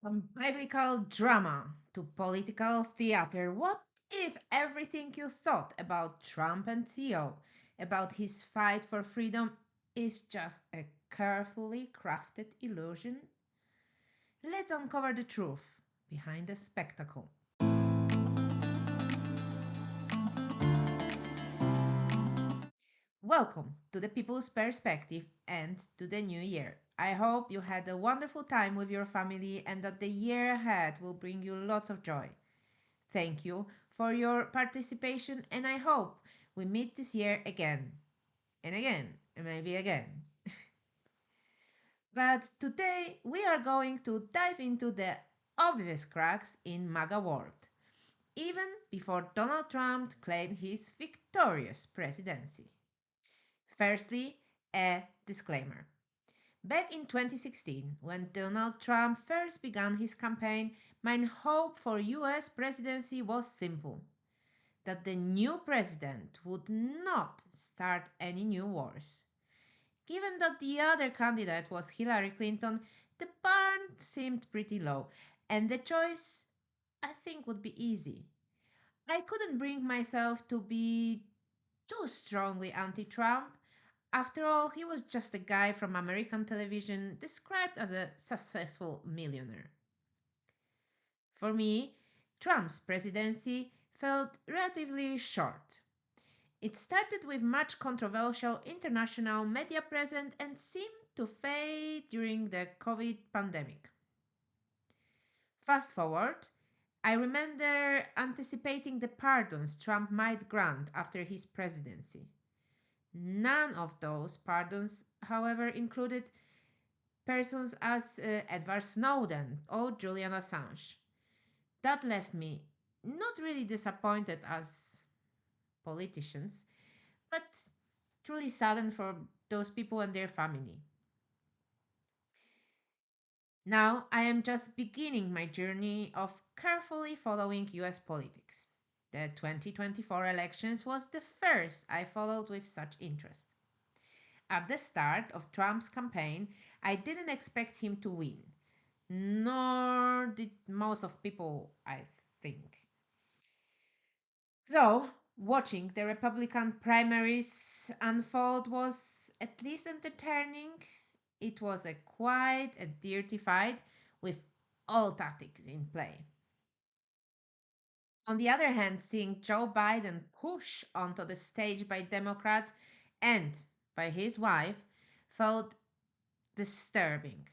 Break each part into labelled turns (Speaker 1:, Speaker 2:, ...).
Speaker 1: From biblical drama to political theater, what if everything you thought about Trump and Theo, about his fight for freedom, is just a carefully crafted illusion? Let's uncover the truth behind the spectacle. Welcome to the People's Perspective and to the new year. I hope you had a wonderful time with your family and that the year ahead will bring you lots of joy. Thank you for your participation, and I hope we meet this year again and again and maybe again. But today we are going to dive into the obvious cracks in MAGA world, even before Donald Trump claimed his victorious presidency. Firstly, a disclaimer. Back in 2016, when Donald Trump first began his campaign, my hope for US presidency was simple: that the new president would not start any new wars. Given that the other candidate was Hillary Clinton, the bar seemed pretty low, and the choice, I think, would be easy. I couldn't bring myself to be too strongly anti Trump. After all, he was just a guy from American television described as a successful millionaire. For me, Trump's presidency felt relatively short. It started with much controversial international media presence and seemed to fade during the COVID pandemic. Fast forward, I remember anticipating the pardons Trump might grant after his presidency. None of those pardons, however, included persons as Edward Snowden or Julian Assange. That left me not really disappointed as politicians, but truly saddened for those people and their family. Now I am just beginning my journey of carefully following US politics. The 2024 elections was the first I followed with such interest. At the start of Trump's campaign, I didn't expect him to win, nor did most of people, I think. Though watching the Republican primaries unfold was at least entertaining, it was a quite a dirty fight with all tactics in play. On the other hand, seeing Joe Biden push onto the stage by Democrats and by his wife felt disturbing.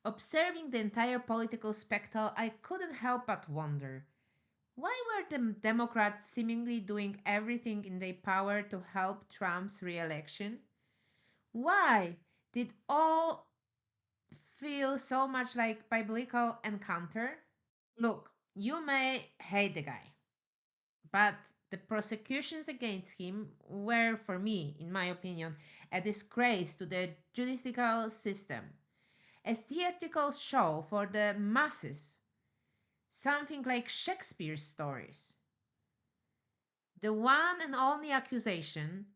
Speaker 1: Observing the entire political spectacle, I couldn't help but wonder: why were the Democrats seemingly doing everything in their power to help Trump's re-election? Why did all feel so much like biblical encounter? Look, you may hate the guy, but the prosecutions against him were, for me, in my opinion, a disgrace to the judicial system, a theatrical show for the masses, something like Shakespeare's stories. The one and only accusation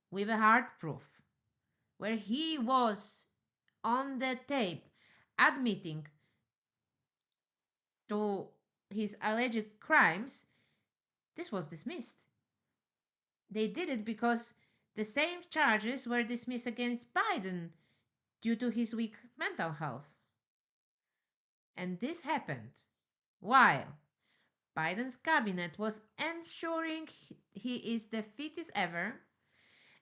Speaker 1: with a hard proof, where he was on the tape admitting to his alleged crimes, this was dismissed. They did it because the same charges were dismissed against Biden due to his weak mental health. And this happened while Biden's cabinet was ensuring he is the fittest ever,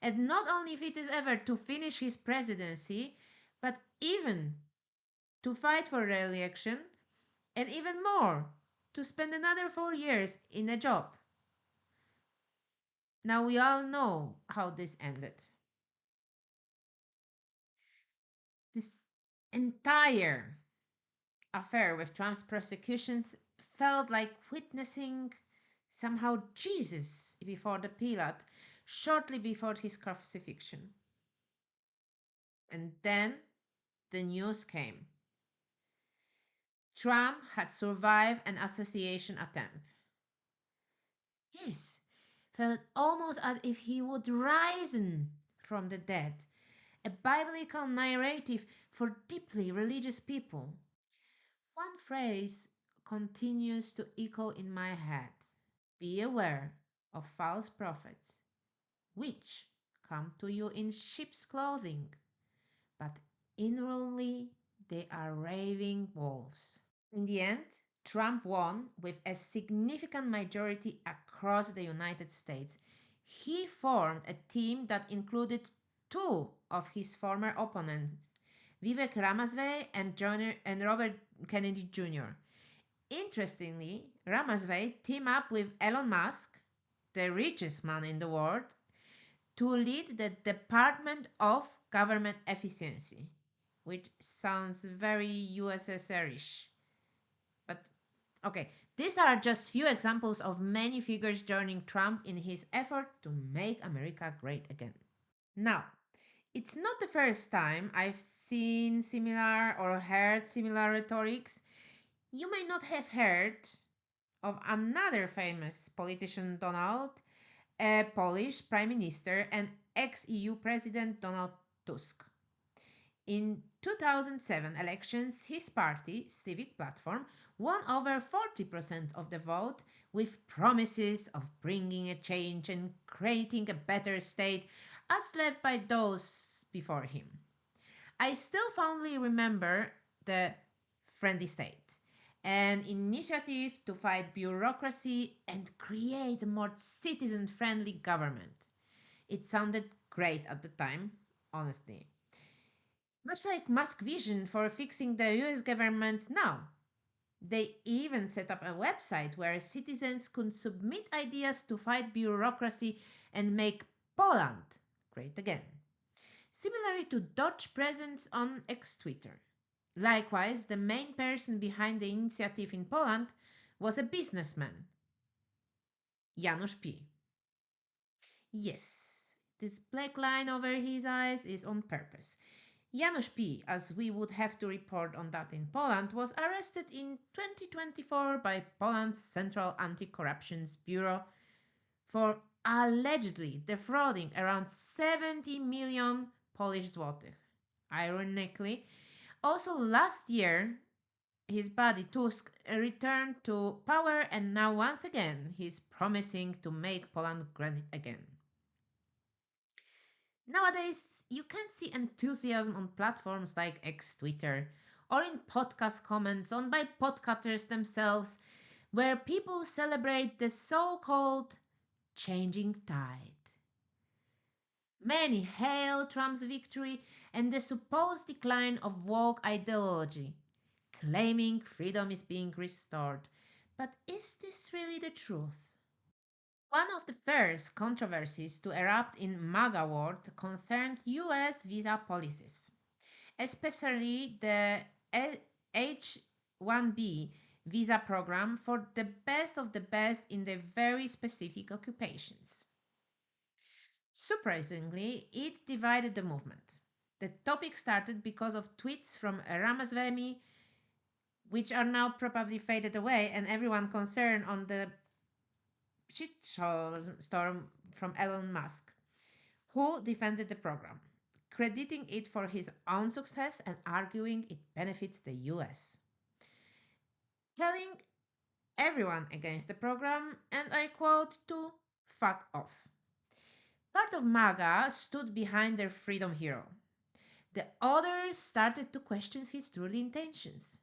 Speaker 1: and not only fittest ever to finish his presidency, but even to fight for re-election, and even more, to spend another 4 years in a job. Now we all know how this ended. This entire affair with Trump's prosecutions felt like witnessing somehow Jesus before the Pilate shortly before his crucifixion. And then the news came. Trump had survived an assassination attempt. This felt almost as if he would rise from the dead, a biblical narrative for deeply religious people. One phrase continues to echo in my head: be aware of false prophets, which come to you in sheep's clothing, but inwardly they are raving wolves. In the end, Trump won with a significant majority across the United States. He formed a team that included two of his former opponents, Vivek Ramaswamy and Robert Kennedy Jr. Interestingly, Ramaswamy teamed up with Elon Musk, the richest man in the world, to lead the Department of Government Efficiency, which sounds very USSR-ish. But okay, these are just few examples of many figures joining Trump in his effort to make America great again. Now, it's not the first time I've seen similar or heard similar rhetorics. You may not have heard of another famous politician, Donald, a Polish prime minister and ex EU president Donald Tusk. In 2007 elections, his party, Civic Platform, won over 40% of the vote with promises of bringing a change and creating a better state as left by those before him. I still fondly remember the Friendly State, an initiative to fight bureaucracy and create a more citizen friendly government. It sounded great at the time, honestly. Much like Musk vision for fixing the US government now. They even set up a website where citizens could submit ideas to fight bureaucracy and make Poland great again, similarly to Dutch presence on ex Twitter. Likewise, the main person behind the initiative in Poland was a businessman, Janusz P. Yes, this black line over his eyes is on purpose. Janusz P., as we would have to report on that in Poland, was arrested in 2024 by Poland's Central Anti-Corruption Bureau for allegedly defrauding around 70 million Polish zlotych. Ironically, also last year, his buddy Tusk returned to power and now once again he's promising to make Poland great again. Nowadays, you can see enthusiasm on platforms like X Twitter or in podcast comments on by podcasters themselves, where people celebrate the so called changing tide. Many hail Trump's victory and the supposed decline of woke ideology, claiming freedom is being restored. But is this really the truth? One of the first controversies to erupt in MAGA world concerned US visa policies, especially the H-1B visa program for the best of the best in the very specific occupations. Surprisingly, it divided the movement. The topic started because of tweets from Ramaswamy, which are now probably faded away, and everyone concerned on the shitstorm from Elon Musk, who defended the program, crediting it for his own success and arguing it benefits the US, telling everyone against the program, and I quote, to fuck off. Part of MAGA stood behind their freedom hero. The others started to question his true intentions.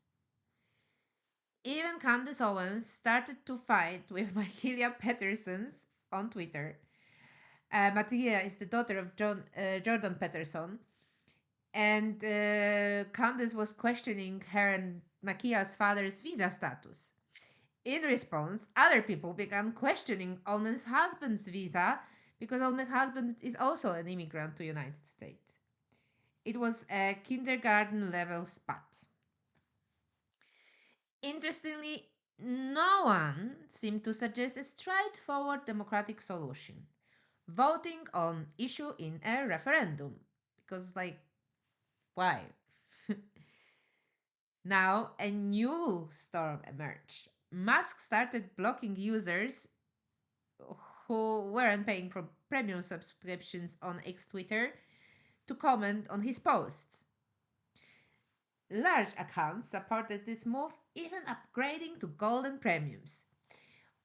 Speaker 1: Even Candace Owens started to fight with Mahalia Peterson's on Twitter. Mahalia is the daughter of Jordan Peterson, and Candace was questioning her and Makia's father's visa status. In response, other people began questioning Owens' husband's visa because Owens' husband is also an immigrant to United States. It was a kindergarten level spat. Interestingly, no one seemed to suggest a straightforward democratic solution, voting on issue in a referendum. Because, like, why? Now, a new storm emerged. Musk started blocking users who weren't paying for premium subscriptions on X Twitter to comment on his posts. Large accounts supported this move, even upgrading to golden premiums.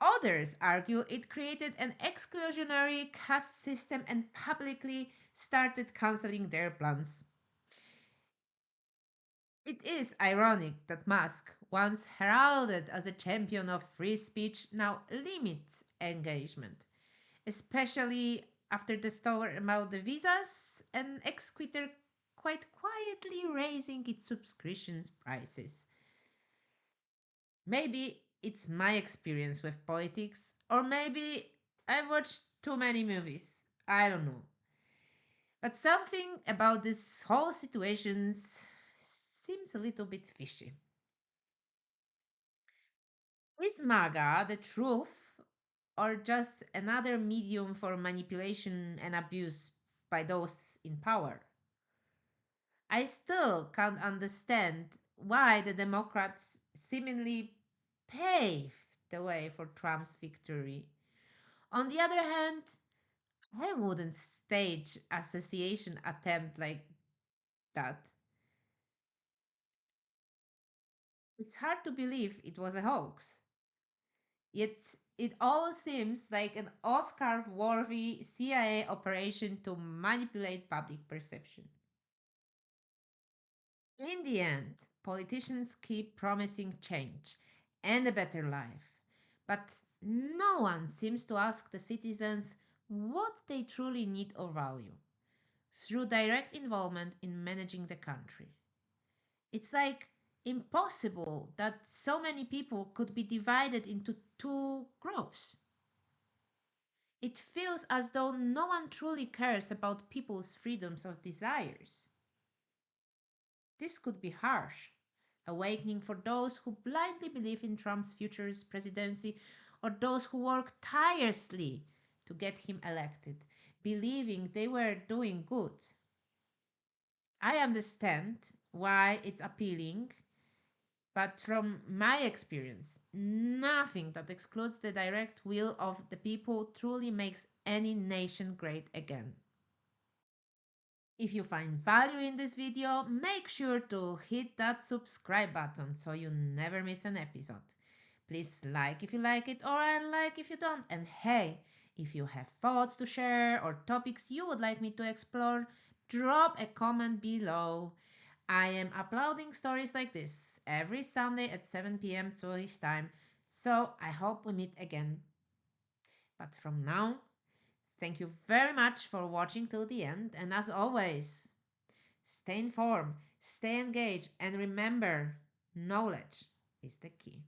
Speaker 1: Others argue it created an exclusionary caste system and publicly started cancelling their plans. It is ironic that Musk, once heralded as a champion of free speech, now limits engagement, especially after the story about the visas and ex-Twitter quite quietly raising its subscriptions prices. Maybe it's my experience with politics, or maybe I've watched too many movies. I don't know. But something about this whole situation seems a little bit fishy. Is MAGA the truth, or just another medium for manipulation and abuse by those in power? I still can't understand why the Democrats seemingly paved the way for Trump's victory. On the other hand, I wouldn't stage assassination attempt like that. It's hard to believe it was a hoax. Yet it all seems like an Oscar worthy CIA operation to manipulate public perception. In the end, politicians keep promising change and a better life, but no one seems to ask the citizens what they truly need or value through direct involvement in managing the country. It's like impossible that so many people could be divided into two groups. It feels as though no one truly cares about people's freedoms or desires. This could be harsh, awakening for those who blindly believe in Trump's future presidency or those who work tirelessly to get him elected, believing they were doing good. I understand why it's appealing, but from my experience, nothing that excludes the direct will of the people truly makes any nation great again. If you find value in this video, make sure to hit that subscribe button so you never miss an episode. Please like if you like it or unlike if you don't. And hey, if you have thoughts to share or topics you would like me to explore, drop a comment below. I am uploading stories like this every Sunday at 7 p.m. Zurich time, so I hope we meet again. But from now, thank you very much for watching till the end, and as always, stay informed, stay engaged, and remember, knowledge is the key.